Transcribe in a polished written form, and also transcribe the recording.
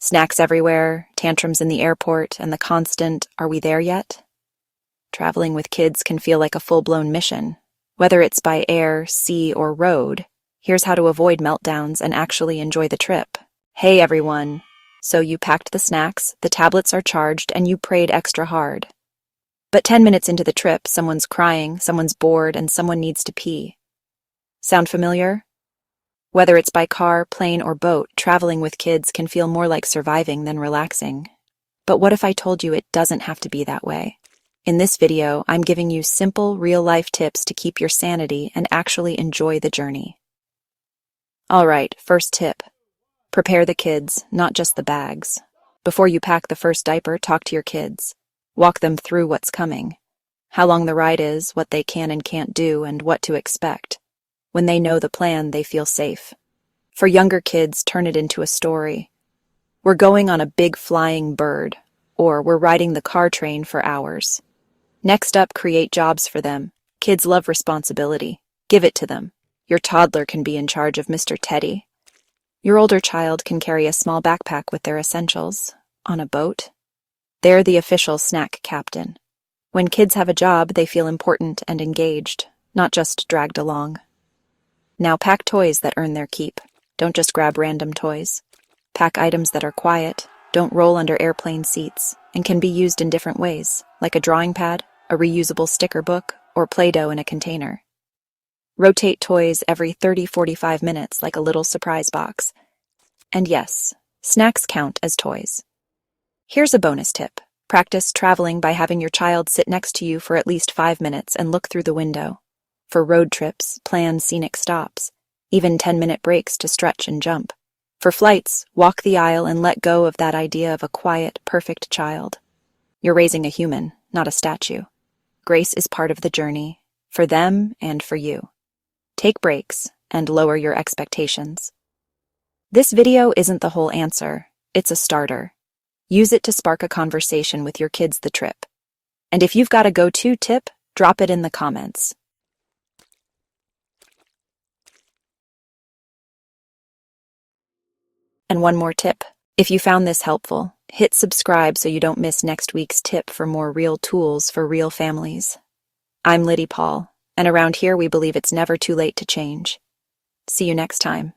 Snacks everywhere, tantrums in the airport, and the constant, "Are we there yet?" Traveling with kids can feel like a full-blown mission. Whether it's by air, sea, or road, here's how to avoid meltdowns and actually enjoy the trip. Hey everyone! So you packed the snacks, the tablets are charged, and you prayed extra hard. But 10 minutes into the trip, someone's crying, someone's bored, and someone needs to pee. Sound familiar? Whether it's by car, plane, or boat, traveling with kids can feel more like surviving than relaxing. But what if I told you it doesn't have to be that way? In this video, I'm giving you simple, real-life tips to keep your sanity and actually enjoy the journey. Alright, first tip. Prepare the kids, not just the bags. Before you pack the first diaper, talk to your kids. Walk them through what's coming. How long the ride is, what they can and can't do, and what to expect. When they know the plan, they feel safe. For younger kids, turn it into a story. We're going on a big flying bird, or we're riding the car train for hours. Next up, create jobs for them. Kids love responsibility. Give it to them. Your toddler can be in charge of Mr. Teddy. Your older child can carry a small backpack with their essentials. On a boat, they're the official snack captain. When kids have a job, they feel important and engaged, not just dragged along. Now pack toys that earn their keep. Don't just grab random toys. Pack items that are quiet, don't roll under airplane seats, and can be used in different ways, like a drawing pad, a reusable sticker book, or Play-Doh in a container. Rotate toys every 30-45 minutes like a little surprise box. And yes, snacks count as toys. Here's a bonus tip. Practice traveling by having your child sit next to you for at least 5 minutes and look through the window. For road trips, plan scenic stops, even 10-minute breaks to stretch and jump. For flights, walk the aisle and let go of that idea of a quiet, perfect child. You're raising a human, not a statue. Grace is part of the journey, for them and for you. Take breaks and lower your expectations. This video isn't the whole answer, it's a starter. Use it to spark a conversation with your kids the trip. And if you've got a go-to tip, drop it in the comments. And one more tip. If you found this helpful, hit subscribe so you don't miss next week's tip for more real tools for real families. I'm Liddy Paul, and around here we believe it's never too late to change. See you next time.